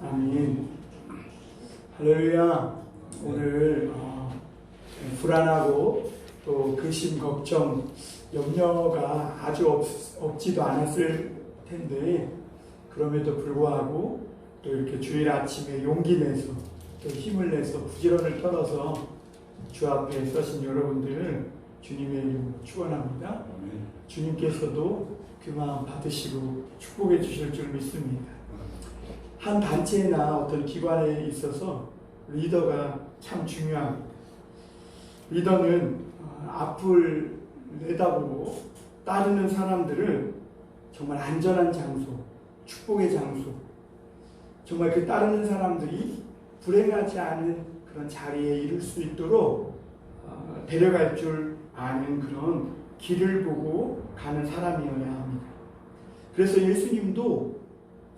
아멘. 할렐루야. 오늘 불안하고 또 근심, 걱정, 염려가 아주 없지도 않았을 텐데 그럼에도 불구하고 또 이렇게 주일 아침에 용기 내서 또 힘을 내서 부지런을 떨어서 주 앞에 서신 여러분들을 주님의 이름으로 축원합니다. 주님께서도 그 마음 받으시고 축복해 주실 줄 믿습니다. 한 단체나 어떤 기관에 있어서 리더가 참 중요합니다. 리더는 앞을 내다보고 따르는 사람들을 정말 안전한 장소, 축복의 장소, 정말 그 따르는 사람들이 불행하지 않은 그런 자리에 이룰 수 있도록 데려갈 줄 아는 그런 길을 보고 가는 사람이어야 합니다. 그래서 예수님도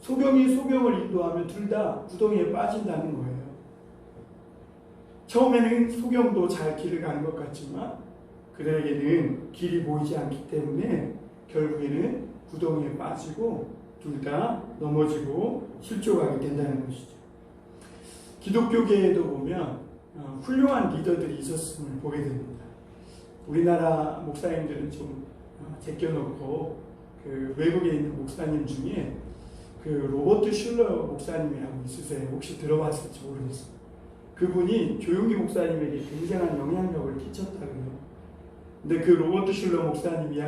소경이 소경을 인도하면 둘 다 구덩이에 빠진다는 거예요. 처음에는 소경도 잘 길을 가는 것 같지만 그들에게는 길이 보이지 않기 때문에 결국에는 구덩이에 빠지고 둘 다 넘어지고 실족하게 된다는 것이죠. 기독교계에도 보면 훌륭한 리더들이 있었음을 보게 됩니다. 우리나라 목사님들은 좀 제껴놓고 그 외국에 있는 목사님 중에 그 로버트 슐러 목사님이라고 있으세요. 혹시 들어봤을지 모르겠어요. 그분이 조용기 목사님에게 굉장한 영향력을 끼쳤다고요. 근데 그 로버트 슐러 목사님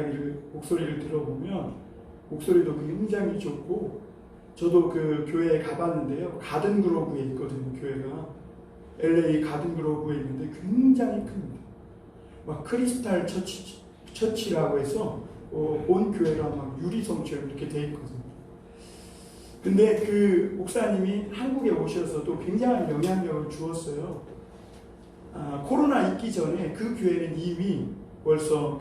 목소리를 들어보면 목소리도 굉장히 좋고, 저도 그 교회에 가봤는데요. 가든그로브에 있거든요, 교회가. LA 가든그로브에 있는데 굉장히 큽니다. 막 크리스탈 처치라고 해서 온 교회가 막 유리성처럼 이렇게 돼 있거든요. 근데 그 목사님이 한국에 오셔서도 굉장한 영향력을 주었어요. 코로나 있기 전에 그 교회는 이미 벌써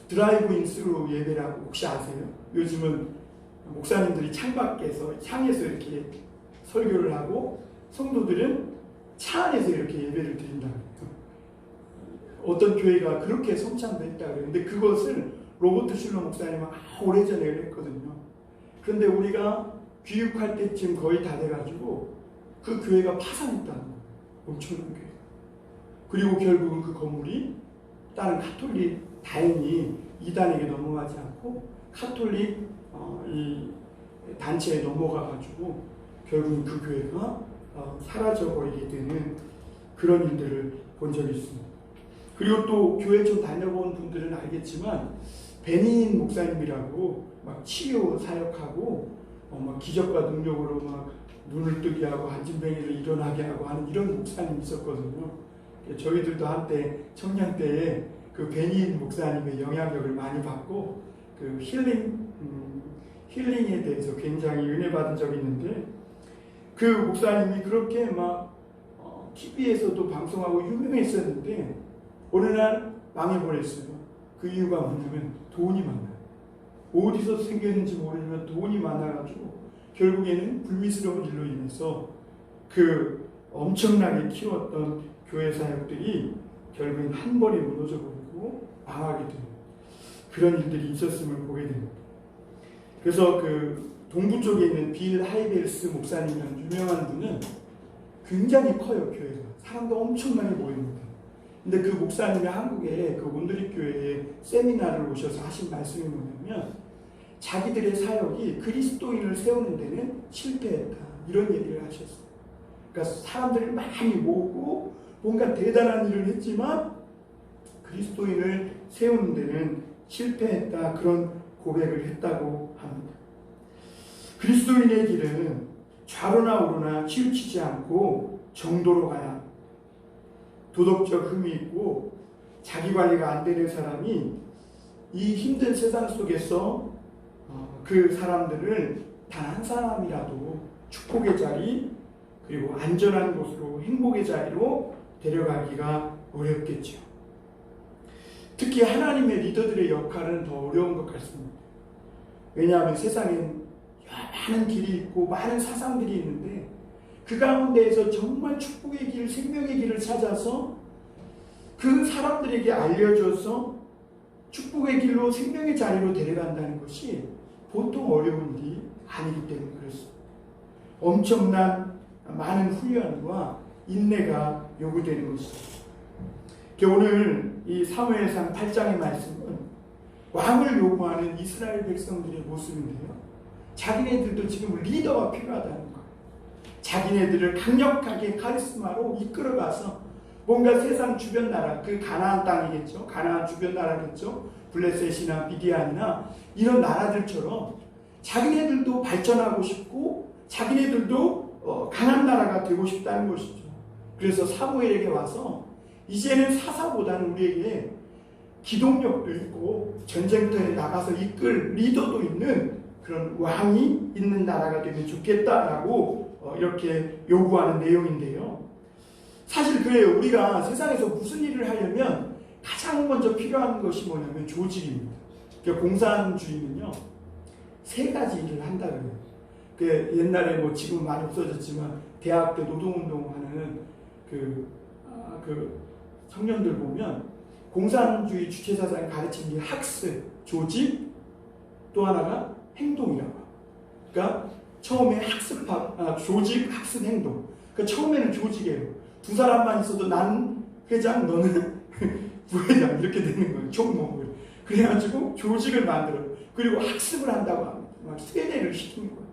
드라이브인 스루 예배라고 혹시 아세요? 요즘은 목사님들이 창에서 이렇게 설교를 하고 성도들은 차 안에서 이렇게 예배를 드린다고 해요. 어떤 교회가 그렇게 성찬도 했다고 해요. 근데 그것을 로버트 슐러 목사님은 오래전에 했거든요. 그런데 우리가 귀국할 때쯤 거의 다 돼가지고 그 교회가 파산했다는 거예요. 엄청난 교회. 그리고 결국은 그 건물이 다른 가톨릭, 다행히 이단에게 넘어가지 않고 카톨릭 이 단체에 넘어가가지고 결국은 그 교회가 사라져버리게 되는 그런 일들을 본 적이 있습니다. 그리고 또 교회 좀 다녀본 분들은 알겠지만 베닌 목사님이라고 막 치유 사역하고 막 기적과 능력으로 막 눈을 뜨게 하고 앉은뱅이를 일어나게 하고 하는 이런 목사님이 있었거든요. 저희들도 한때 청년 때에 그 베닌 목사님의 영향력을 많이 받고 그 힐링에 대해서 굉장히 은혜 받은 적이 있는데, 그 목사님이 그렇게 막 TV에서도 방송하고 유명했었는데 어느 날 망해버렸어요. 그 이유가 뭐냐면 돈이 많아요. 어디서 생겼는지 모르지만 돈이 많아가지고 결국에는 불미스러운 일로 인해서 그 엄청나게 키웠던 교회 사역들이 결국엔 한 번에 무너져 버리고 망하게 되는 그런 일들이 있었음을 보게 됩니다. 그래서 그 동부 쪽에 있는 빌 하이벨스 목사님이라는 유명한 분은 굉장히 커요, 교회가. 사람도 엄청나게 모입니다. 근데 그 목사님이 한국에 그 온드리 교회에 세미나를 오셔서 하신 말씀이 뭐냐면 자기들의 사역이 그리스도인을 세우는 데는 실패했다, 이런 얘기를 하셨어요. 그러니까 사람들을 많이 모으고 뭔가 대단한 일을 했지만 그리스도인을 세우는 데는 실패했다, 그런 고백을 했다고 합니다. 그리스도인의 길은 좌로나 우로나 치우치지 않고 정도로 가야 합니다. 도덕적 흠이 있고 자기 관리가 안 되는 사람이 이 힘든 세상 속에서 그 사람들을 단 한 사람이라도 축복의 자리, 그리고 안전한 곳으로 행복의 자리로 데려가기가 어렵겠죠. 특히 하나님의 리더들의 역할은 더 어려운 것 같습니다. 왜냐하면 세상엔 많은 길이 있고 많은 사상들이 있는데 그 가운데에서 정말 축복의 길, 생명의 길을 찾아서 그 사람들에게 알려줘서 축복의 길로 생명의 자리로 데려간다는 것이 보통 어려운 일이 아니기 때문에 그렇습니다. 엄청난 많은 훈련과 인내가 요구되는 것이죠. 오늘 이 사무엘상 8장의 말씀은 왕을 요구하는 이스라엘 백성들의 모습인데요. 자기네들도 지금 리더가 필요하다는 거예요. 자기네들을 강력하게 카리스마로 이끌어가서 뭔가 세상 주변 나라, 그 가나안 땅이겠죠. 가나안 주변 나라겠죠. 블레셋이나 미디안이나 이런 나라들처럼 자기네들도 발전하고 싶고 자기네들도 강한 나라가 되고 싶다는 것이죠. 그래서 사무엘에게 와서 이제는 사사보다는 우리에게 기동력도 있고 전쟁터에 나가서 이끌 리더도 있는 그런 왕이 있는 나라가 되면 좋겠다라고 이렇게 요구하는 내용인데요. 사실 그래요. 우리가 세상에서 무슨 일을 하려면 가장 먼저 필요한 것이 뭐냐면 조직입니다. 공산주의는요, 세 가지 일을 한다 그래요. 옛날에 뭐 지금 많이 없어졌지만 대학 때 노동운동하는 그 청년들 보면 공산주의 주체사상이 가르치는 게 학습, 조직, 또 하나가 행동이라고. 그러니까 처음에 조직, 학습, 행동. 그러니까 처음에는 조직이에요. 두 사람만 있어도 난 회장, 너는 부회장 이렇게 되는 거예요. 총무를. 그래가지고 조직을 만들어요. 그리고 학습을 한다고 합니다. 막 세뇌를 시키는 거예요.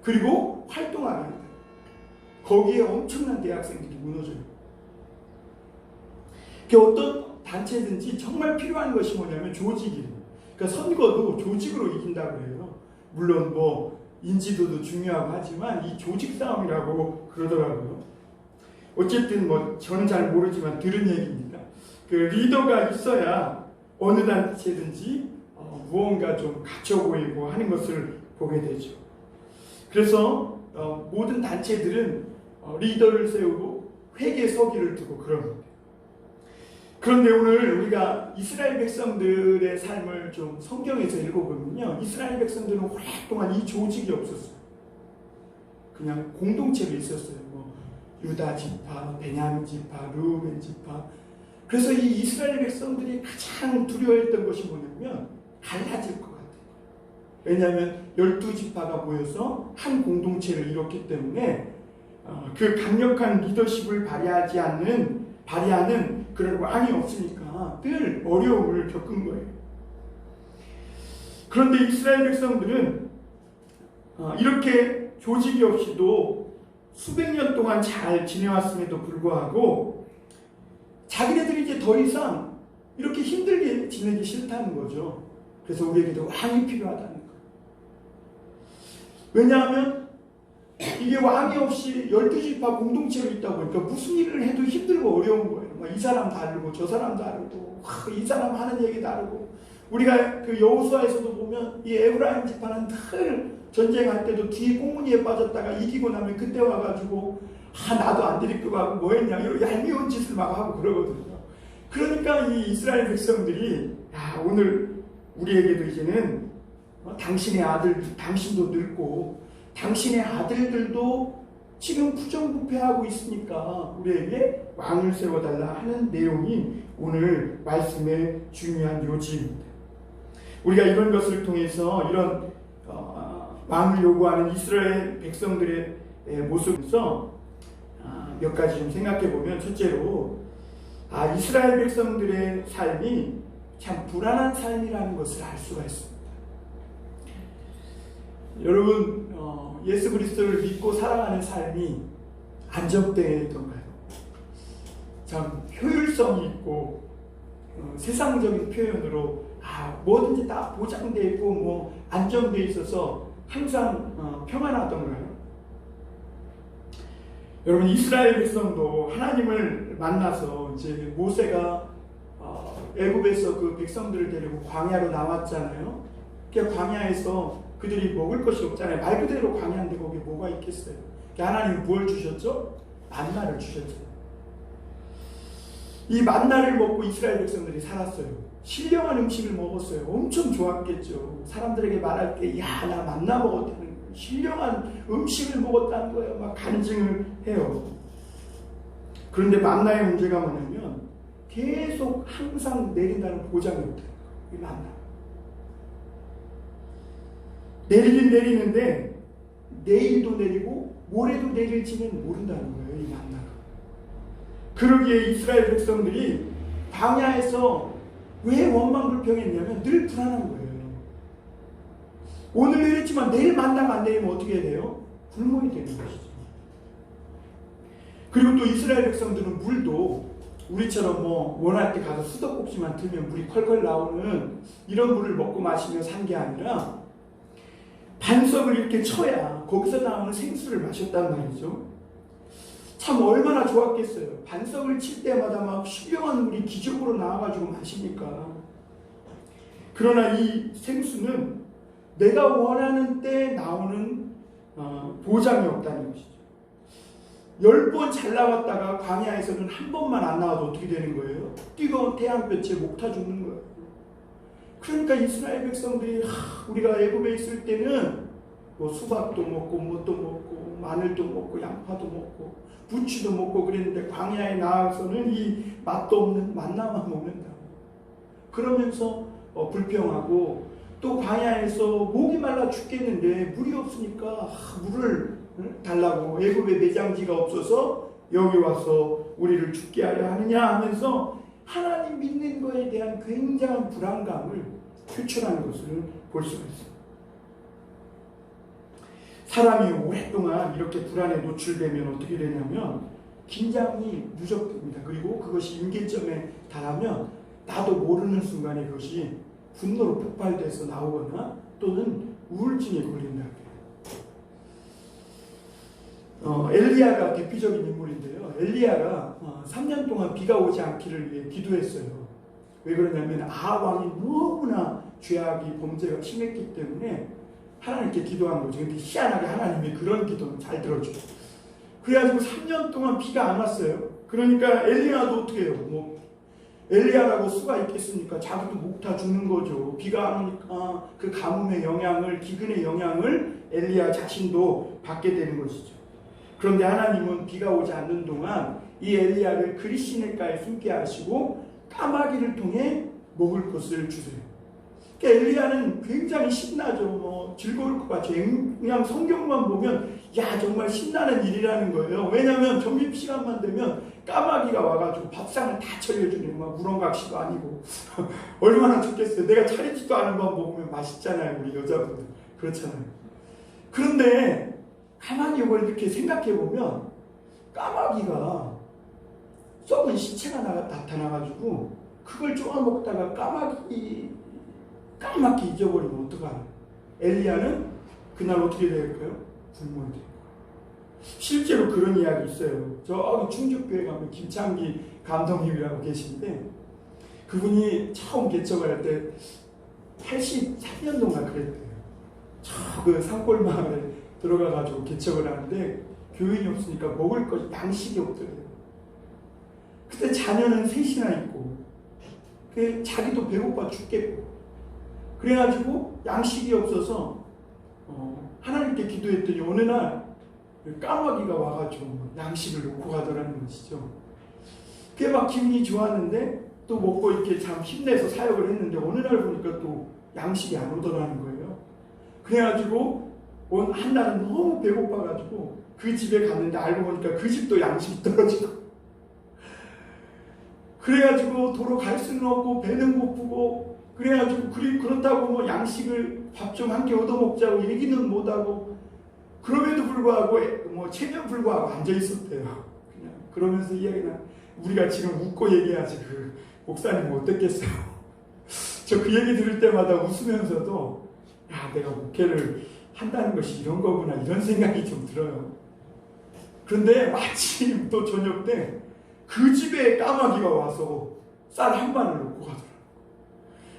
그리고 활동하게 합니다. 거기에 엄청난 대학생들이 무너져요. 어떤 단체든지 정말 필요한 것이 뭐냐면 조직이에요. 그러니까 선거도 조직으로 이긴다고 해요. 물론 뭐 인지도도 중요하고 하지만 이 조직 싸움이라고 그러더라고요. 어쨌든 뭐 저는 잘 모르지만 들은 얘기입니다. 그 리더가 있어야 어느 단체든지 무언가 좀 갖춰 보이고 하는 것을 보게 되죠. 그래서 모든 단체들은 리더를 세우고 회계 서기를 두고 그럽니다. 그런데 오늘 우리가 이스라엘 백성들의 삶을 좀 성경에서 읽어보면요, 이스라엘 백성들은 오랫동안 이 조직이 없었어요. 그냥 공동체로 있었어요. 뭐 유다 지파, 베냐민 지파, 르우벤 지파. 그래서 이 이스라엘 백성들이 가장 두려워했던 것이 뭐냐면 갈라질 것 같아요. 왜냐하면 12지파가 모여서 한 공동체를 이뤘기 때문에 그 강력한 리더십을 발휘하는 그런 왕이 없으니까 늘 어려움을 겪은 거예요. 그런데 이스라엘 백성들은 이렇게 조직이 없이도 수백 년 동안 잘 지내왔음에도 불구하고 자기네들이 이제 더 이상 이렇게 힘들게 지내기 싫다는 거죠. 그래서 우리에게도 왕이 필요하다는 거예요. 왜냐하면 이게 왕이 없이 12지파 공동체로 있다 보니까 무슨 일을 해도 힘들고 어려운 거예요. 이 사람 다르고 저 사람 다르고 이 사람 하는 얘기 다르고. 우리가 그 여호수아에서도 보면 이 에브라임 지파는 늘 전쟁할 때도 뒤 꽁무니에 빠졌다가 이기고 나면 그때 와가지고 나도 안 데리고 가고 뭐 했냐 이런 얄미운 짓을 막 하고 그러거든요. 그러니까 이 이스라엘 백성들이 오늘 우리에게도 이제는 당신의 아들, 당신도 늙고 당신의 아들들도 지금 부정부패하고 있으니까 우리에게 왕을 세워달라 하는 내용이 오늘 말씀의 중요한 요지입니다. 우리가 이런 것을 통해서 이런 왕을 요구하는 이스라엘 백성들의 모습에서 몇 가지 좀 생각해 보면, 첫째로 이스라엘 백성들의 삶이 참 불안한 삶이라는 것을 알 수가 있습니다. 여러분, 예수 그리스도를 믿고 살아가는 삶이 안정되던가요? 참 효율성이 있고 세상적인 표현으로 뭐든지 다 보장되어 있고 뭐 안정되어 있어서 항상 평안하던가요? 여러분, 이스라엘 백성도 하나님을 만나서 이제 모세가 애굽에서 그 백성들을 데리고 광야로 나왔잖아요. 그 광야에서 그들이 먹을 것이 없잖아요. 말 그대로 광야인데 거기에 뭐가 있겠어요? 하나님이 뭘 주셨죠? 만나를 주셨죠. 이 만나를 먹고 이스라엘 백성들이 살았어요. 신령한 음식을 먹었어요. 엄청 좋았겠죠. 사람들에게 말할 때 나 만나 먹었다는 거예요. 신령한 음식을 먹었다는 거예요. 막 간증을 해요. 그런데 만나의 문제가 뭐냐면 계속 항상 내린다는 보장이 없대요. 이 만나. 내리긴 내리는데 내일도 내리고 모레도 내릴지는 모른다는 거예요, 이 만나가. 그러기에 이스라엘 백성들이 광야에서 왜 원망불평했냐면 늘 불안한 거예요. 오늘 내렸지만 내일 만나가 안 내리면 어떻게 돼요? 굶어야 되는 것이죠. 그리고 또 이스라엘 백성들은 물도 우리처럼 원할 때 가서 수도꼭지만 틀면 물이 콸콸 나오는 이런 물을 먹고 마시며 산 게 아니라 반석을 이렇게 쳐야 거기서 나오는 생수를 마셨단 말이죠. 참 얼마나 좋았겠어요. 반석을 칠 때마다 막 신령한 물이 기적으로 나와가지고 마시니까. 그러나 이 생수는 내가 원하는 때 나오는 보장이 없다는 것이죠. 10번 잘 나왔다가 광야에서는 한 번만 안 나와도 어떻게 되는 거예요? 뜨거운 태양볕에 목 타 죽는 거예요. 그러니까 이스라엘 백성들이 우리가 애굽에 있을 때는 수박도 먹고 뭣도 먹고 마늘도 먹고 양파도 먹고 부추도 먹고 그랬는데 광야에 나와서는 이 맛도 없는 만나만 먹는다. 그러면서 불평하고 또 광야에서 목이 말라 죽겠는데 물이 없으니까 물을 달라고 애굽에 매장지가 없어서 여기 와서 우리를 죽게 하려 하느냐 하면서 하나님 믿는 것에 대한 굉장한 불안감을 표출하는 것을 볼 수가 있습니다. 사람이 오랫동안 이렇게 불안에 노출되면 어떻게 되냐면 긴장이 누적됩니다. 그리고 그것이 임계점에 달하면 나도 모르는 순간에 그것이 분노로 폭발돼서 나오거나 또는 우울증에 걸린다. 엘리야가 대표적인 인물인데요. 엘리야가 3년 동안 비가 오지 않기를 위해 기도했어요. 왜 그러냐면 아합 왕이 너무나 죄악이 범죄가 심했기 때문에 하나님께 기도한 거죠. 근데 희한하게 하나님이 그런 기도는 잘 들어줘요. 그래가지고 3년 동안 비가 안 왔어요. 그러니까 엘리야도 어떻게 해요? 엘리야라고 수가 있겠습니까? 자기도 목 타 죽는 거죠. 비가 안 오니까 그 가뭄의 영향을, 기근의 영향을 엘리야 자신도 받게 되는 것이죠. 그런데 하나님은 비가 오지 않는 동안 이 엘리야를 그리시네가에 숨게 하시고 까마귀를 통해 먹을 것을 주세요. 그러니까 엘리야는 굉장히 신나죠. 즐거울 것 같죠. 그냥 성경만 보면 정말 신나는 일이라는 거예요. 왜냐하면 점심시간만 되면 까마귀가 와가지고 밥상을 다 차려주는 우렁각시도 아니고 얼마나 좋겠어요. 내가 차리지도 않은 밥 먹으면 맛있잖아요. 우리 여자분들 그렇잖아요. 그런데 가만히 이걸 이렇게 생각해보면 까마귀가 썩은 시체가 나타나가지고 그걸 쪼아먹다가 까맣게 잊어버리면 어떡하나. 엘리야는 그날 어떻게 될까요? 굶어야 돼요. 실제로 그런 이야기 있어요. 저기 충주교회 가면 김창기 감독님이라고 계신데 그분이 처음 개척을 할 때 83년도인가 그랬대요. 그 산골마을에 들어가가지고 개척을 하는데 교인이 없으니까 먹을 것이 양식이 없더래요. 그때 자녀는 셋이나 있고 자기도 배고파 죽겠고 그래가지고 양식이 없어서 하나님께 기도했더니 어느 날 까마귀가 와가지고 양식을 놓고 가더라는 것이죠. 그게 막 기분이 좋았는데 또 먹고 이렇게 참 힘내서 사역을 했는데 어느 날 보니까 또 양식이 안 오더라는 거예요. 그래가지고 한 날은 너무 배고파가지고 그 집에 갔는데 알고 보니까 그 집도 양식이 떨어지고 그래가지고 도로 갈 수는 없고 배는 고프고 그래가지고 그렇다고 양식을 밥 좀 한 끼 얻어먹자고 얘기는 못하고 그럼에도 불구하고 체면 불구하고 앉아 있었대요. 그냥 그러면서 이야기는 우리가 지금 웃고 얘기하지 그 목사님 어땠겠어요? 저 그 얘기 들을 때마다 웃으면서도 내가 목회를 한다는 것이 이런 거구나 이런 생각이 좀 들어요. 그런데 마침 또 저녁 때 그 집에 까마귀가 와서 쌀 한 반을 놓고 가더라고요.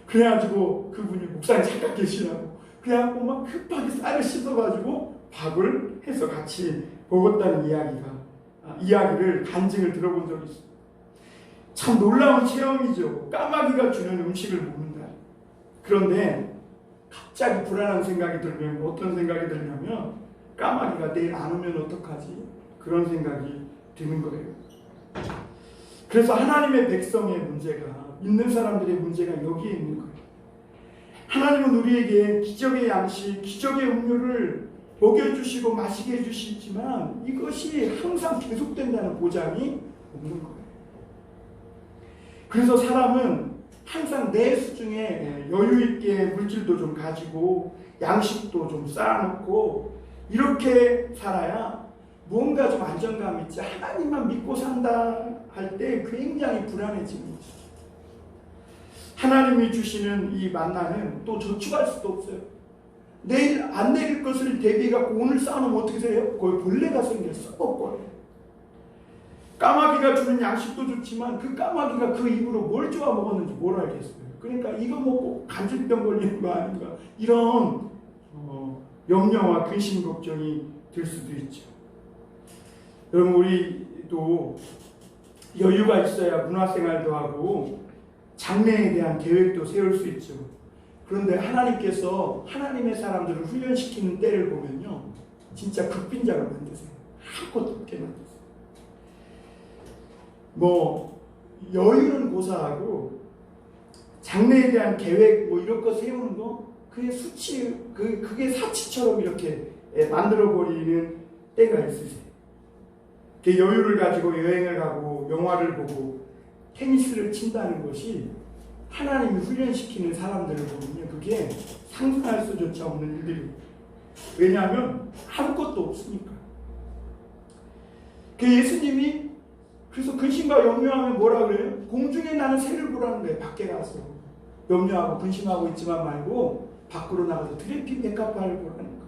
그래가지고 그분이 목사님 잠깐 계시라고 그래갖고 막 급하게 쌀을 씻어가지고 밥을 해서 같이 먹었다는 이야기를 간증을 들어본 적이 있어요. 참 놀라운 체험이죠. 까마귀가 주는 음식을 먹는다. 그런데 갑자기 불안한 생각이 들면 어떤 생각이 들냐면 까마귀가 내일 안 오면 어떡하지? 그런 생각이 드는 거예요. 그래서 하나님의 백성의 문제가 믿는 사람들의 문제가 여기에 있는 거예요. 하나님은 우리에게 기적의 양식, 기적의 음료를 먹여주시고 마시게 해주시지만 이것이 항상 계속된다는 보장이 없는 거예요. 그래서 사람은 항상 내 수중에 여유 있게 물질도 좀 가지고 양식도 좀 쌓아놓고 이렇게 살아야 뭔가 좀 안정감 있지. 하나님만 믿고 산다 할 때 굉장히 불안해집니다. 하나님이 주시는 이 만나는 또 저축할 수도 없어요. 내일 안 내릴 것을 대비해갖고 오늘 쌓아놓으면 어떻게 돼요? 거기 벌레가 생겨 썩어버려요. 까마귀가 주는 양식도 좋지만 그 까마귀가 그 입으로 뭘 쪼아 먹었는지 뭘 알겠어요. 그러니까 이거 먹고 간질병 걸리는 거 아닌가 이런 염려와 근심 걱정이 들 수도 있죠. 여러분 우리도 여유가 있어야 문화생활도 하고 장래에 대한 계획도 세울 수 있죠. 그런데 하나님께서 하나님의 사람들을 훈련시키는 때를 보면요 진짜 극빈자를 만드세요. 아무것도 없게 만드세요. 뭐 여유는 고사하고 장래에 대한 계획 뭐 이런 거 세우는 거 그게 수치 그게 사치처럼 이렇게 만들어 버리는 때가 있으세요. 그 여유를 가지고 여행을 가고 영화를 보고 테니스를 친다는 것이 하나님이 훈련시키는 사람들을 보면요 그게 상상할 수조차 없는 일들이에요. 왜냐하면 아무것도 없으니까. 그 예수님이 그래서 근심과 염려하면 뭐라 그래요? 공중에 나는 새를 보라는 거예요. 밖에 가서 염려하고 근심하고 있지만 말고 밖으로 나가서 트래픽 메카파를 보라는 거예요.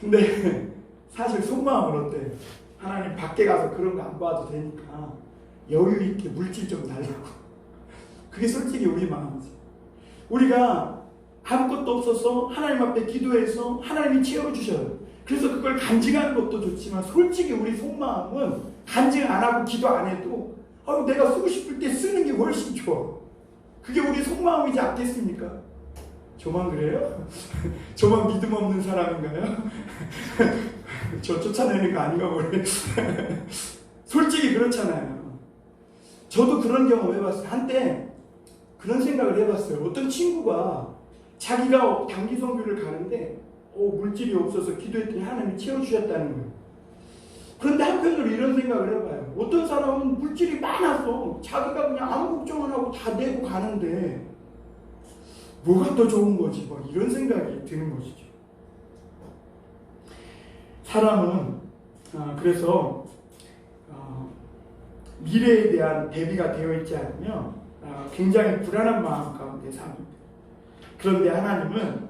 근데 사실 속마음은 어때요? 하나님 밖에 가서 그런 거 안 봐도 되니까 여유 있게 물질 좀 달라고. 그게 솔직히 우리 마음이지. 우리가 아무것도 없어서 하나님 앞에 기도해서 하나님이 채워주셔요. 그래서 그걸 간증하는 것도 좋지만 솔직히 우리 속마음은 간증 안 하고 기도 안 해도 내가 쓰고 싶을 때 쓰는 게 훨씬 좋아. 그게 우리 속마음이지 않겠습니까? 저만 그래요? 저만 믿음 없는 사람인가요? 저 쫓아내는 거 아닌가 모르겠어요. 솔직히 그렇잖아요. 저도 그런 경험 해봤어요. 한때 그런 생각을 해봤어요. 어떤 친구가 자기가 단기 선교를 가는데 물질이 없어서 기도했더니 하나님이 채워주셨다는 거예요. 그런데 한편으로 이런 생각을 해봐요. 어떤 사람은 물질이 많아서 자기가 그냥 아무 걱정 안 하고 다 내고 가는데 뭐가 더 좋은 거지? 뭐 이런 생각이 드는 것이죠. 사람은 그래서 미래에 대한 대비가 되어 있지 않으면 굉장히 불안한 마음 가운데 삽니다. 그런데 하나님은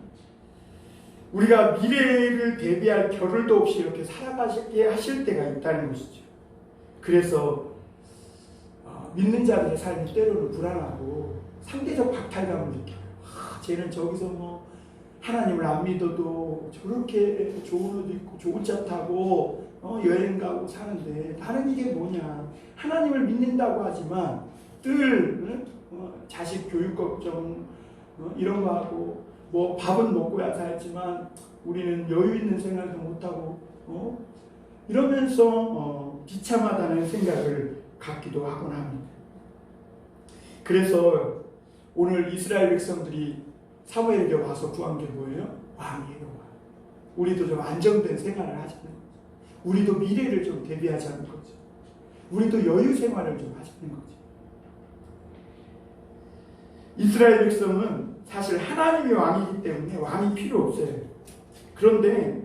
우리가 미래를 대비할 겨를도 없이 이렇게 살아가게 하실 때가 있다는 것이죠. 그래서 믿는 자들의 삶이 때로는 불안하고 상대적 박탈감을 느껴요. 쟤는 저기서 뭐 하나님을 안 믿어도 저렇게 좋은 옷 입고 좋은 차 타고 여행 가고 사는데 나는 이게 뭐냐. 하나님을 믿는다고 하지만 늘 자식 교육 걱정 이런 거 하고 뭐 밥은 먹고야 살지만 우리는 여유 있는 생활도 못하고 이러면서 비참하다는 생각을 갖기도 하곤 합니다. 그래서 오늘 이스라엘 백성들이 사무엘에게 와서 구한 게 뭐예요? 왕이에요. 우리도 좀 안정된 생활을 하자는 거죠. 우리도 미래를 좀 대비하자는 거죠. 우리도 여유 생활을 좀 하자는 거죠. 이스라엘 백성은 사실 하나님이 왕이기 때문에 왕이 필요 없어요. 그런데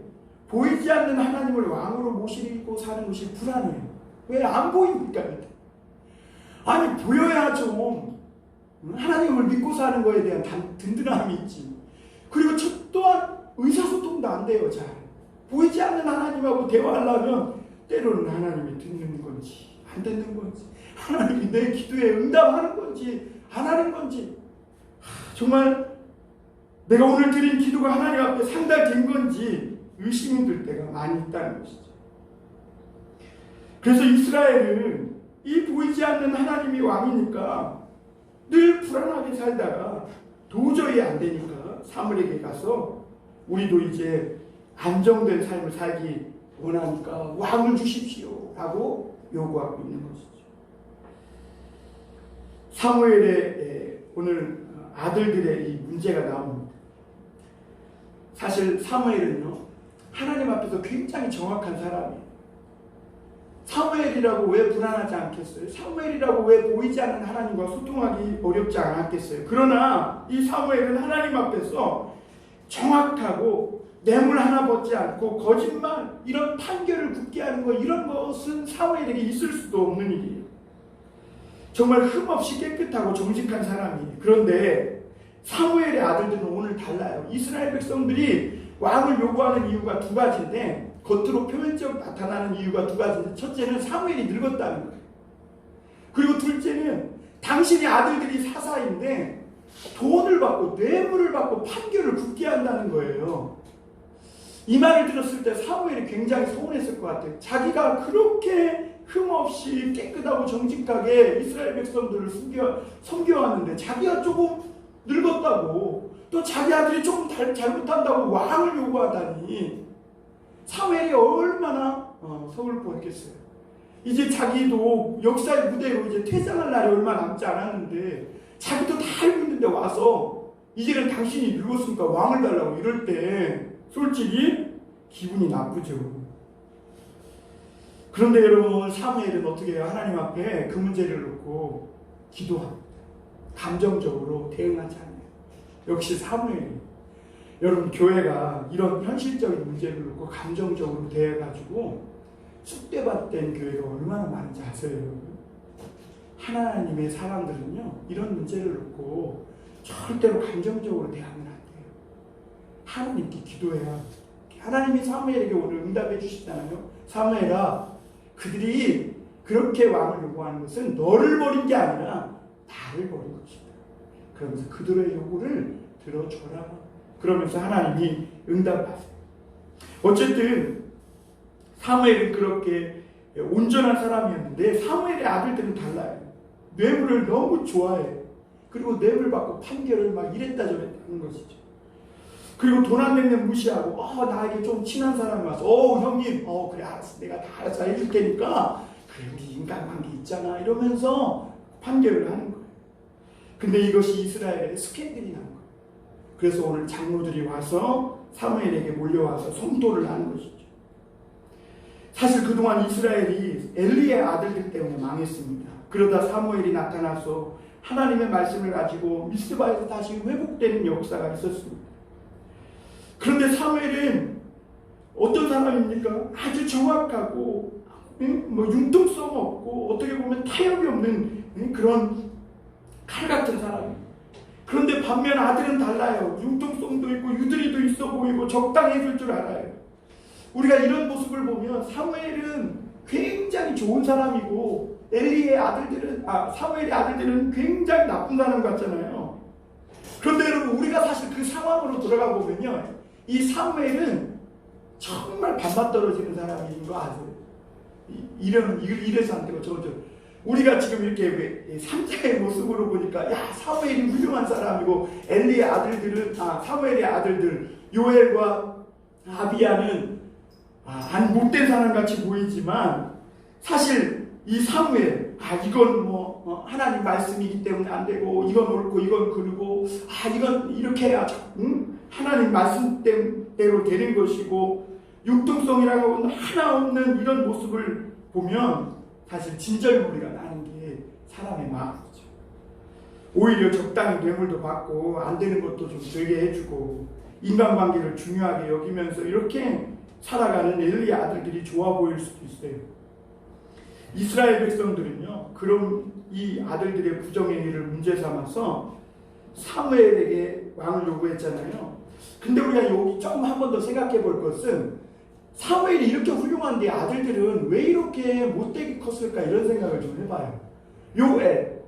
보이지 않는 하나님을 왕으로 모시고 사는 것이 불안해요. 왜 안 보입니까? 아니 보여야 좀 하나님을 믿고 사는 거에 대한 든든함이 있지. 그리고 또한 의사소통도 안 돼요. 잘 보이지 않는 하나님하고 대화하려면 때로는 하나님이 듣는 건지 안 듣는 건지 하나님이 내 기도에 응답하는 건지 안 하는 건지 정말 내가 오늘 드린 기도가 하나님 앞에 상달된 건지 의심이 들 때가 많이 있다는 것이죠. 그래서 이스라엘은 이 보이지 않는 하나님이 왕이니까 늘 불안하게 살다가 도저히 안 되니까 사무엘에게 가서 우리도 이제 안정된 삶을 살기 원하니까 왕을 주십시오 라고 요구하고 있는 것이죠. 사무엘의 오늘 아들들의 이 문제가 나옵니다. 사실 사무엘은요, 하나님 앞에서 굉장히 정확한 사람이에요. 사무엘이라고 왜 불안하지 않겠어요? 사무엘이라고 왜 보이지 않는 하나님과 소통하기 어렵지 않았겠어요? 그러나 이 사무엘은 하나님 앞에서 정확하고 뇌물 하나 벗지 않고 거짓말, 이런 판결을 굳게 하는 것, 이런 것은 사무엘에게 있을 수도 없는 일이에요. 정말 흠없이 깨끗하고 정직한 사람이에요. 그런데 사무엘의 아들들은 오늘 달라요. 이스라엘 백성들이 왕을 요구하는 이유가 두 가지인데, 겉으로 표면적으로 나타나는 이유가 두 가지인데, 첫째는 사무엘이 늙었다는 거예요. 그리고 둘째는 당신의 아들들이 사사인데 돈을 받고 뇌물을 받고 판결을 굳게 한다는 거예요. 이 말을 들었을 때 사무엘이 굉장히 서운했을 것 같아요. 자기가 그렇게 흠없이 깨끗하고 정직하게 이스라엘 백성들을 섬겨왔는데 자기가 조금 늙었다고, 또 자기 아들이 조금 잘못한다고 왕을 요구하다니 사무엘이 얼마나 서글펐겠어요. 이제 자기도 역사의 무대로 이제 퇴장할 날이 얼마 남지 않았는데, 자기도 다 알고 있는데 와서 이제는 당신이 늙었으니까 왕을 달라고 이럴 때 솔직히 기분이 나쁘죠. 그런데 여러분, 사무엘은 어떻게 해요? 하나님 앞에 그 문제를 놓고 기도합니다. 감정적으로 대응하지 않아요. 역시 사무엘이. 여러분, 교회가 이런 현실적인 문제를 놓고 감정적으로 대해가지고 쑥대밭된 교회가 얼마나 많은지 아세요, 여러분? 하나님의 사람들은요, 이런 문제를 놓고 절대로 감정적으로 대하면 안 돼요. 하나님께 기도해야. 하나님이 사무엘에게 오늘 응답해 주시잖아요. 사무엘아, 그들이 그렇게 왕을 요구하는 것은 너를 버린 게 아니라 나를 버린 것이다. 그러면서 그들의 요구를 들어줘라. 그러면서 하나님이 응답하세요. 어쨌든 사무엘은 그렇게 온전한 사람이었는데, 사무엘의 아들들은 달라요. 뇌물을 너무 좋아해요. 그리고 뇌물 받고 판결을 막 이랬다 저랬다 하는 것이죠. 그리고 돈 안 내면 무시하고, 나에게 좀 친한 사람이 와서, 형님, 그래, 알았어. 내가 다 알아서 해줄 테니까, 그래, 우리 인간관계 있잖아. 이러면서 판결을 하는 거예요. 근데 이것이 이스라엘의 스캔들이 난 거예요. 그래서 오늘 장로들이 와서 사무엘에게 몰려와서 성토를 하는 것이죠. 사실 그동안 이스라엘이 엘리의 아들들 때문에 망했습니다. 그러다 사무엘이 나타나서 하나님의 말씀을 가지고 미스바에서 다시 회복되는 역사가 있었습니다. 그런데 사무엘은 어떤 사람입니까? 아주 정확하고 융통성 없고 어떻게 보면 타협이 없는 그런 칼 같은 사람입니다. 그런데 반면 아들은 달라요. 융통성도 있고 유두리도 있어 보이고 적당히 해줄 줄 알아요. 우리가 이런 모습을 보면 사무엘은 굉장히 좋은 사람이고 사무엘의 아들들은 굉장히 나쁜 사람 같잖아요. 그런데 여러분, 우리가 사실 그 상황으로 들어가 보면요, 이 사무엘은 정말 반만 떨어지는 사람인 거 아세요? 이래서 안 되고 저거. 우리가 지금 이렇게 삼자의 모습으로 보니까, 사무엘이 훌륭한 사람이고 사무엘의 아들들 요엘과 아비야는 안 못된 사람 같이 보이지만, 사실 이 사무엘, 이건 하나님 말씀이기 때문에 안 되고, 이건 옳고 이건 그르고, 이건 이렇게 해야죠. 하나님 말씀대로 되는 것이고, 융통성이라고 하나 없는 이런 모습을 보면 사실 진절머리가 나는 게 사람의 마음이죠. 오히려 적당히 뇌물도 받고 안 되는 것도 좀 되게 해주고 인간관계를 중요하게 여기면서 이렇게 살아가는 엘리의 아들들이 좋아 보일 수도 있어요. 이스라엘 백성들은요, 그런 이 아들들의 부정행위를 문제 삼아서 사무엘에게 왕을 요구했잖아요. 근데 우리가 여기 조금 한 번 더 생각해 볼 것은, 사무엘이 이렇게 훌륭한데 아들들은 왜 이렇게 못되게 컸을까, 이런 생각을 좀 해봐요. 요엘,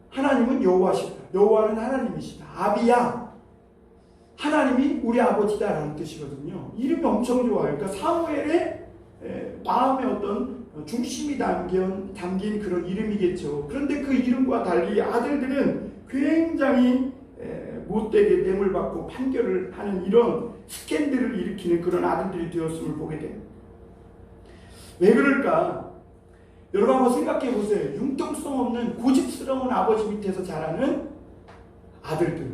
하나님은 여호와시다. 여호와는 하나님이시다. 아비야, 하나님이 우리 아버지다라는 뜻이거든요. 이름이 엄청 좋아요. 그러니까 사무엘의 마음의 어떤 중심이 담긴 그런 이름이겠죠. 그런데 그 이름과 달리 아들들은 굉장히 못되게 뇌물받고 판결을 하는 이런 스캔들을 일으키는 그런 아들들이 되었음을 보게 됩니다. 왜 그럴까? 여러분 한번 생각해 보세요. 융통성 없는 고집스러운 아버지 밑에서 자라는 아들들,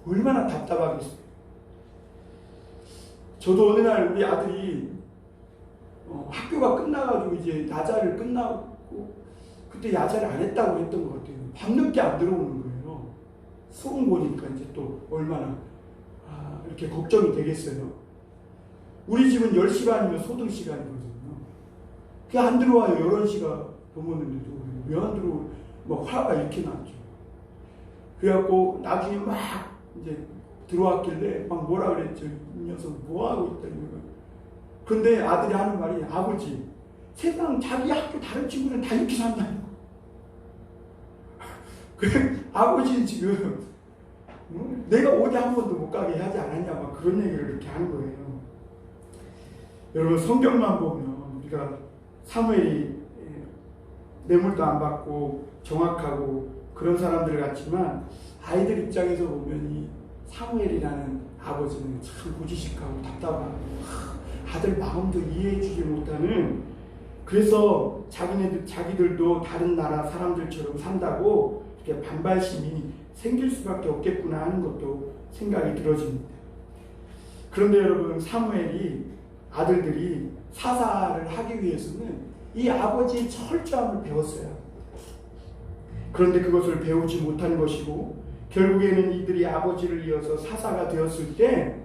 얼마나 답답하겠어요. 저도 어느 날 우리 아들이 학교가 끝나가지고 이제 야자를 끝나고 그때 야자를 안 했다고 했던 것 같아요. 밤늦게 안 들어오는 거예요. 수능 보니까 이제 또 얼마나 이렇게 걱정이 되겠어요. 우리 집은 10시 반이면 소등 시간이거든요. 그게 안 들어와요. 11시가 넘었는데도. 왜 안 들어오고 막 화가 이렇게 났죠. 그래갖고 나중에 막 이제 들어왔길래 막 뭐라 그랬죠. 이 녀석 뭐 하고 있다 이거. 근데 아들이 하는 말이 아버지 세상 자기 학교 다른 친구는 다 이렇게 산다는 거. 아버지는 지금 내가 어디 한 번도 못 가게 하지 않았냐 막 그런 얘기를 이렇게 하는 거예요. 여러분 성경만 보면 우리가 사무엘이 뇌물도 안 받고 정확하고 그런 사람들 같지만 아이들 입장에서 보면 이 사무엘이라는 아버지는 참 고지식하고 답답하고 아들 마음도 이해해주지 못하는, 그래서 자기들도 다른 나라 사람들처럼 산다고 이렇게 반발심이 생길 수밖에 없겠구나 하는 것도 생각이 들어집니다. 그런데 여러분 사무엘이 아들들이 사사를 하기 위해서는 이 아버지의 철저함을 배웠어요. 그런데 그것을 배우지 못한 것이고 결국에는 이들이 아버지를 이어서 사사가 되었을 때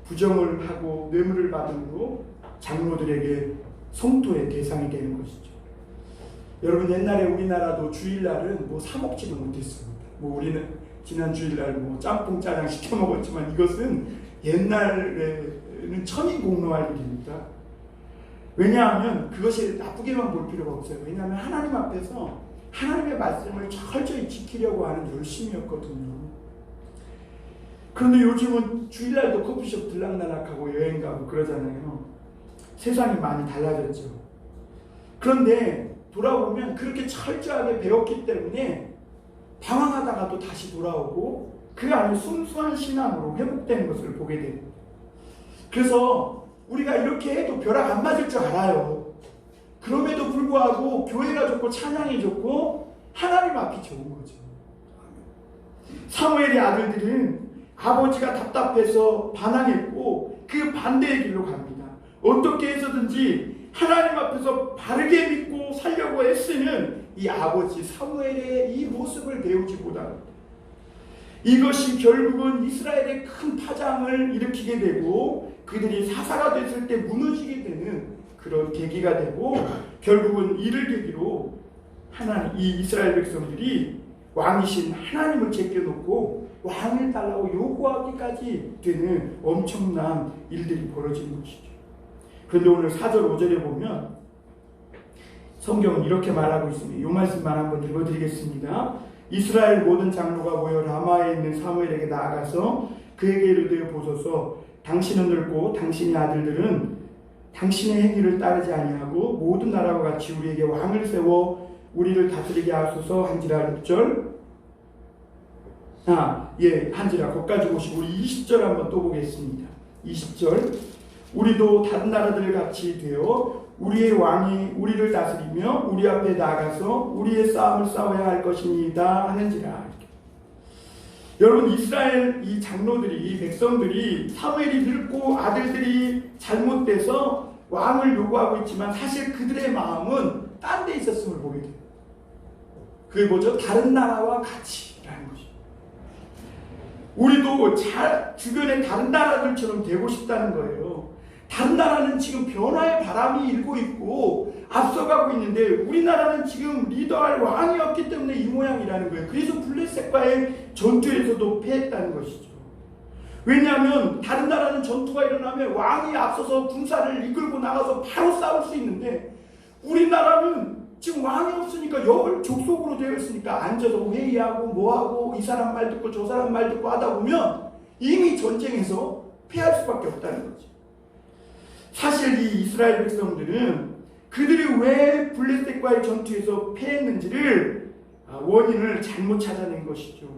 부정을 하고 뇌물을 받음으로 장로들에게 성토의 대상이 되는 것이죠. 여러분 옛날에 우리나라도 주일날은 뭐 사 먹지도 못했습니다. 뭐 우리는 지난 주일날 뭐 짬뽕 짜장 시켜 먹었지만 이것은 옛날에는 천인공노할 일입니다. 왜냐하면 그것이 나쁘게만 볼 필요가 없어요. 왜냐하면 하나님 앞에서 하나님의 말씀을 철저히 지키려고 하는 열심이었거든요. 그런데 요즘은 주일날도 커피숍 들락날락하고 여행 가고 그러잖아요. 세상이 많이 달라졌죠. 그런데 돌아보면 그렇게 철저하게 배웠기 때문에 방황하다가도 다시 돌아오고 그 안에 순수한 신앙으로 회복되는 것을 보게 됩니다. 그래서 우리가 이렇게 해도 벼락 안 맞을 줄 알아요. 그럼에도 불구하고 교회가 좋고 찬양이 좋고 하나님 앞이 좋은 거죠. 사무엘의 아들들은 아버지가 답답해서 반항했고 그 반대의 길로 갑니다. 어떻게 해서든지 하나님 앞에서 바르게 믿고 살려고 애쓰는 이 아버지 사무엘의 이 모습을 배우지 못합니다. 이것이 결국은 이스라엘의 큰 파장을 일으키게 되고 그들이 사사가 됐을 때 무너지게 되는 그런 계기가 되고 결국은 이를 계기로 이 이스라엘 백성들이 왕이신 하나님을 제껴놓고 왕을 달라고 요구하기까지 되는 엄청난 일들이 벌어지는 것이죠. 그런데 오늘 4절 5절에 보면 성경은 이렇게 말하고 있습니다. 이 말씀만 한번 읽어드리겠습니다. 이스라엘 모든 장로가 모여 라마에 있는 사무엘에게 나아가서 그에게 이르되 보소서 당신은 늙고 당신의 아들들은 당신의 행위를 따르지 아니하고 모든 나라와 같이 우리에게 왕을 세워 우리를 다스리게 하소서 한지라. 6절 한지라 거기까지 보시고 우리 20절 한번 또 보겠습니다. 20절 우리도 다른 나라들 같이 되어 우리의 왕이 우리를 다스리며 우리 앞에 나가서 우리의 싸움을 싸워야 할 것입니다 하는지라. 여러분 이스라엘 이 장로들이 백성들이 사무엘이 늙고 아들들이 잘못돼서 왕을 요구하고 있지만 사실 그들의 마음은 딴 데 있었음을 보게 돼요. 그게 뭐죠? 다른 나라와 같이라는 것이죠. 우리도 주변의 다른 나라들처럼 되고 싶다는 거예요. 다른 나라는 지금 변화의 바람이 일고 있고 앞서가고 있는데 우리나라는 지금 리더할 왕이 없기 때문에 이 모양이라는 거예요. 그래서 블레셋과의 전투에서도 패했다는 것이죠. 왜냐하면 다른 나라는 전투가 일어나면 왕이 앞서서 군사를 이끌고 나가서 바로 싸울 수 있는데 우리나라는 지금 왕이 없으니까 족속으로 되어 있으니까 앉아서 회의하고 뭐하고 이 사람 말 듣고 저 사람 말 듣고 하다 보면 이미 전쟁에서 패할 수밖에 없다는 거죠. 사실 이 이스라엘 백성들은 그들이 왜 블레셋과의 전투에서 패했는지를 원인을 잘못 찾아낸 것이죠.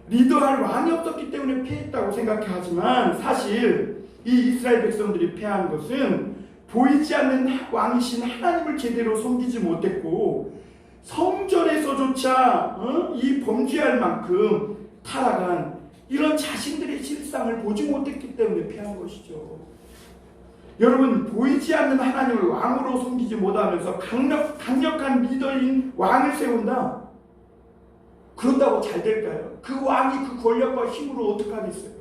리더할 왕이 없었기 때문에 패했다고 생각하지만 사실 이 이스라엘 백성들이 패한 것은 보이지 않는 왕이신 하나님을 제대로 섬기지 못했고 성전에서조차 이 범죄할 만큼 타락한 이런 자신들의 실상을 보지 못했기 때문에 패한 것이죠. 여러분, 보이지 않는 하나님을 왕으로 섬기지 못하면서 강력한 리더인 왕을 세운다. 그런다고 잘 될까요? 그 왕이 그 권력과 힘으로 어떻게 하겠어요?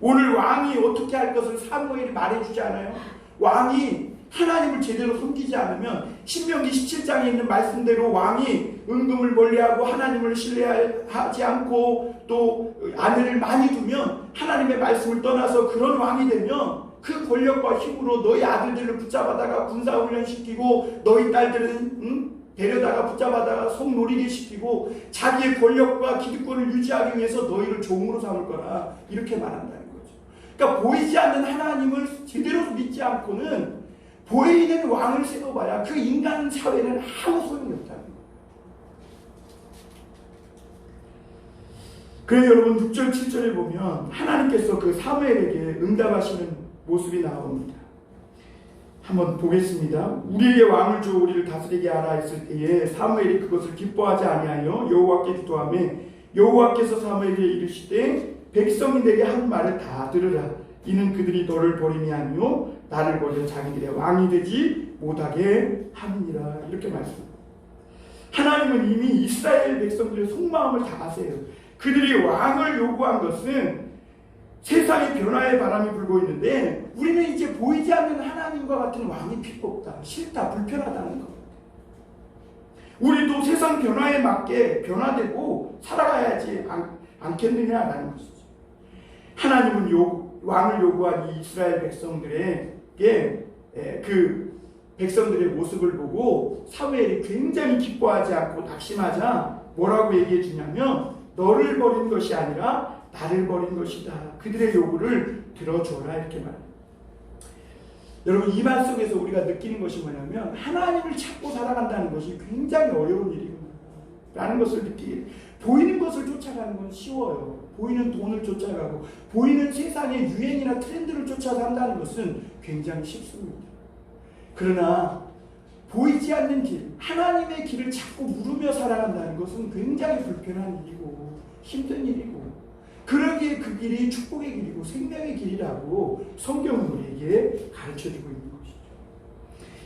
오늘 왕이 어떻게 할 것을 사무엘이 말해주지 않아요? 왕이 하나님을 제대로 섬기지 않으면 신명기 17장에 있는 말씀대로 왕이 은금을 멀리하고 하나님을 신뢰하지 않고 또 아내를 많이 두면 하나님의 말씀을 떠나서 그런 왕이 되면 그 권력과 힘으로 너희 아들들을 붙잡아다가 군사훈련시키고 너희 딸들은 데려다가 붙잡아다가 속놀이게 시키고 자기의 권력과 기득권을 유지하기 위해서 너희를 종으로 삼을 거라 이렇게 말한다는 거죠. 그러니까 보이지 않는 하나님을 제대로 믿지 않고는 보이는 왕을 세워봐야 그 인간 사회는 아무 소용이 없다는 거예요. 그래서 여러분 6절 7절에 보면 하나님께서 그 사무엘에게 응답하시는 모습이 나옵니다. 한번 보겠습니다. 우리의 왕을 줘 우리를 다스리게 하라 했을 때에 사무엘이 그것을 기뻐하지 아니하여 여호와께 기도하며 여호와께서 사무엘에게 이르시되 백성이 내게 한 말을 다 들으라. 이는 그들이 너를 버림이 아니요 나를 버려 자기들의 왕이 되지 못하게 함이니라. 이렇게 말씀합니다. 하나님은 이미 이스라엘 백성들의 속마음을 다 아세요. 그들이 왕을 요구한 것은 세상의 변화의 바람이 불고 있는데 우리는 이제 보이지 않는 하나님과 같은 왕이 필요 없다. 싫다. 불편하다는 겁니다. 우리도 세상 변화에 맞게 변화되고 살아가야지 않겠느냐라는 것이죠. 하나님은 왕을 요구한 이 이스라엘 백성들에게 그 백성들의 모습을 보고 사무엘이 굉장히 기뻐하지 않고 낙심하자 뭐라고 얘기해 주냐면 너를 버린 것이 아니라 나를 버린 것이다. 그들의 요구를 들어줘라 이렇게 말합니다. 여러분 이 말 속에서 우리가 느끼는 것이 뭐냐면 하나님을 찾고 살아간다는 것이 굉장히 어려운 일이구나 라는 것을 느끼게 보이는 것을 쫓아가는 건 쉬워요. 보이는 돈을 쫓아가고 보이는 세상의 유행이나 트렌드를 쫓아 산다는 것은 굉장히 쉽습니다. 그러나 보이지 않는 길, 하나님의 길을 자꾸 물으며 살아간다는 것은 굉장히 불편한 일이고 힘든 일이고 그러기에 그 길이 축복의 길이고 생명의 길이라고 성경은 우리에게 가르쳐주고 있는 것이죠.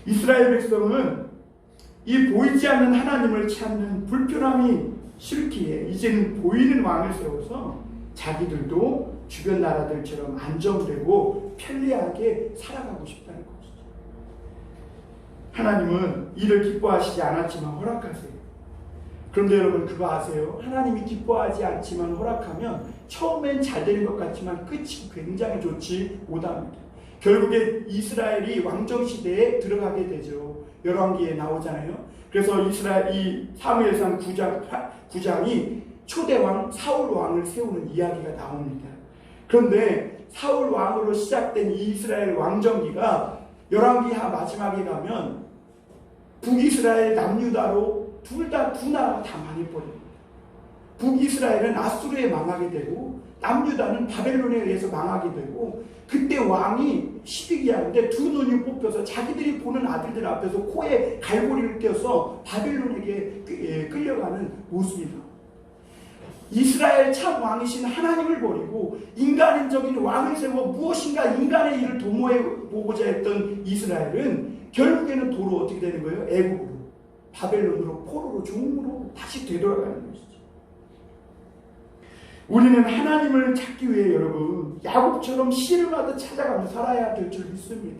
이스라엘 백성은 이 보이지 않는 하나님을 찾는 불편함이 싫기에 이제는 보이는 왕을 세워서 자기들도 주변 나라들처럼 안정되고 편리하게 살아가고 싶다는 것이죠. 하나님은 이를 기뻐하시지 않았지만 허락하세요. 그런데 여러분 그거 아세요? 하나님이 기뻐하지 않지만 허락하면 처음엔 잘 되는 것 같지만 끝이 굉장히 좋지 못합니다. 결국에 이스라엘이 왕정시대에 들어가게 되죠. 열왕기에 나오잖아요. 그래서 이 사무엘상 9장이 초대왕 사울 왕을 세우는 이야기가 나옵니다. 그런데 사울 왕으로 시작된 이 이스라엘 왕정기가 열왕기하 마지막에 가면 북이스라엘 남유다로 두 나라가 다 망해버립니다. 북이스라엘은 아수르에 망하게 되고 남유다는 바벨론에 의해서 망하게 되고 그때 왕이 시드기야인데 두 눈이 뽑혀서 자기들이 보는 아들들 앞에서 코에 갈고리를 껴서 바벨론에게 끌려가는 모습이다. 이스라엘 참 왕이신 하나님을 버리고 인간적인 왕을 세워 무엇인가 인간의 일을 도모해 보고자 했던 이스라엘은 결국에는 도로 어떻게 되는 거예요? 애국으로 바벨론으로 포로로 종으로 다시 되돌아가는 것이죠. 우리는 하나님을 찾기 위해 여러분 야곱처럼 씨름하듯 찾아가며 살아야 될 줄 믿습니다.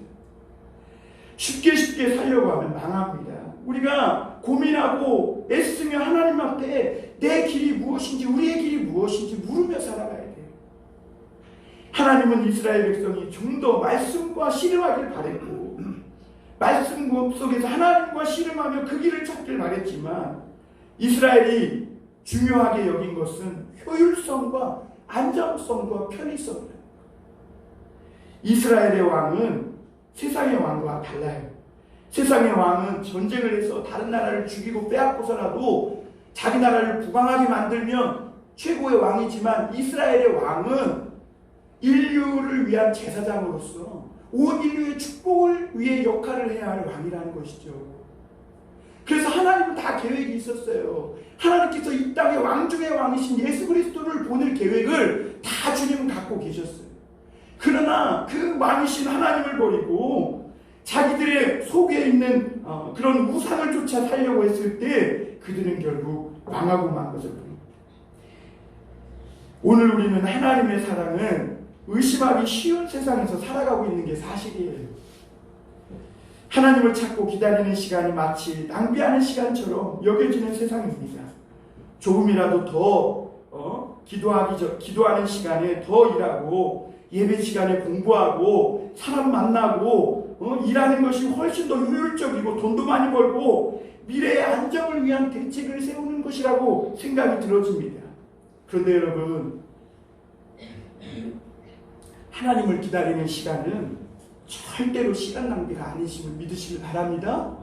쉽게 살려고 하면 망합니다. 우리가 고민하고 애쓰며 하나님 앞에 내 길이 무엇인지 우리의 길이 무엇인지 물으며 살아가야 돼요. 하나님은 이스라엘 백성이 좀 더 말씀과 씨름하길 바랬고 말씀 속에서 하나님과 씨름하며 그 길을 찾길 바랬지만 이스라엘이 중요하게 여긴 것은 효율성과 안정성과 편의성이다. 이스라엘의 왕은 세상의 왕과 달라요. 세상의 왕은 전쟁을 해서 다른 나라를 죽이고 빼앗고서라도 자기 나라를 부강하게 만들면 최고의 왕이지만 이스라엘의 왕은 인류를 위한 제사장으로서 온 인류의 축복을 위해 역할을 해야 할 왕이라는 것이죠. 그래서 하나님은 다 다 계획이 있었어요. 하나님께서 이 땅에 왕 중의 왕이신 예수 그리스도를 보낼 계획을 다 주님은 갖고 계셨어요. 그러나 그 왕이신 하나님을 버리고 자기들의 속에 있는 그런 우상을 쫓아 살려고 했을 때 그들은 결국 망하고 만 것을 봅니다. 오늘 우리는 하나님의 사랑은 의심하기 쉬운 세상에서 살아가고 있는 게 사실이에요. 하나님을 찾고 기다리는 시간이 마치 낭비하는 시간처럼 여겨지는 세상입니다. 조금이라도 더 기도하는 시간에 더 일하고 예배 시간에 공부하고 사람 만나고 일하는 것이 훨씬 더 효율적이고 돈도 많이 벌고 미래의 안정을 위한 대책을 세우는 것이라고 생각이 들어집니다. 그런데 여러분, 하나님을 기다리는 시간은 절대로 시간 낭비가 아니심을 믿으시길 바랍니다.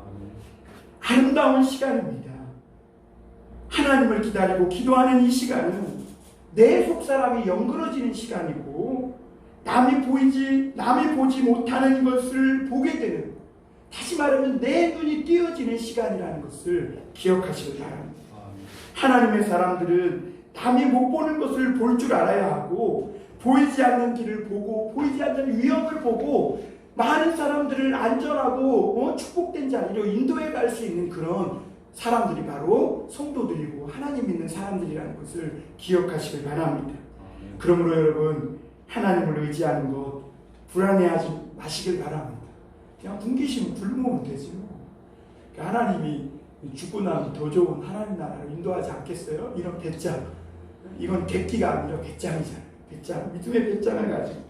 아름다운 시간입니다. 하나님을 기다리고 기도하는 이 시간은 내 속사람이 연그러지는 시간이고 남이 보지 못하는 것을 보게 되는, 다시 말하면 내 눈이 띄어지는 시간이라는 것을 기억하시길 바랍니다. 하나님의 사람들은 남이 못 보는 것을 볼 줄 알아야 하고 보이지 않는 길을 보고 보이지 않는 위험을 보고 많은 사람들을 안전하고 축복된 자리로 인도해 갈 수 있는 그런 사람들이 바로 성도들이고 하나님 믿는 사람들이라는 것을 기억하시길 바랍니다. 그러므로 여러분, 하나님을 의지하는 것 불안해하지 마시길 바랍니다. 그냥 굶기시면 굶으면 되죠. 하나님이 죽고 나면 더 좋은 하나님 나라로 인도하지 않겠어요? 이런 배짱, 이건 객기가 아니라 배짱이잖아요. 배짱, 믿음의 배짱을 가지고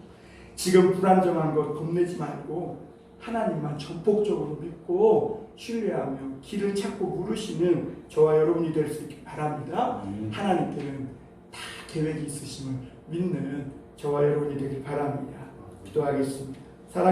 지금 불안정한 것 겁내지 말고 하나님만 전폭적으로 믿고 신뢰하며 길을 찾고 물으시는 저와 여러분이 될 수 있길 바랍니다. 하나님께는 다 계획이 있으심을 믿는 저와 여러분이 되길 바랍니다. 기도하겠습니다. 사랑해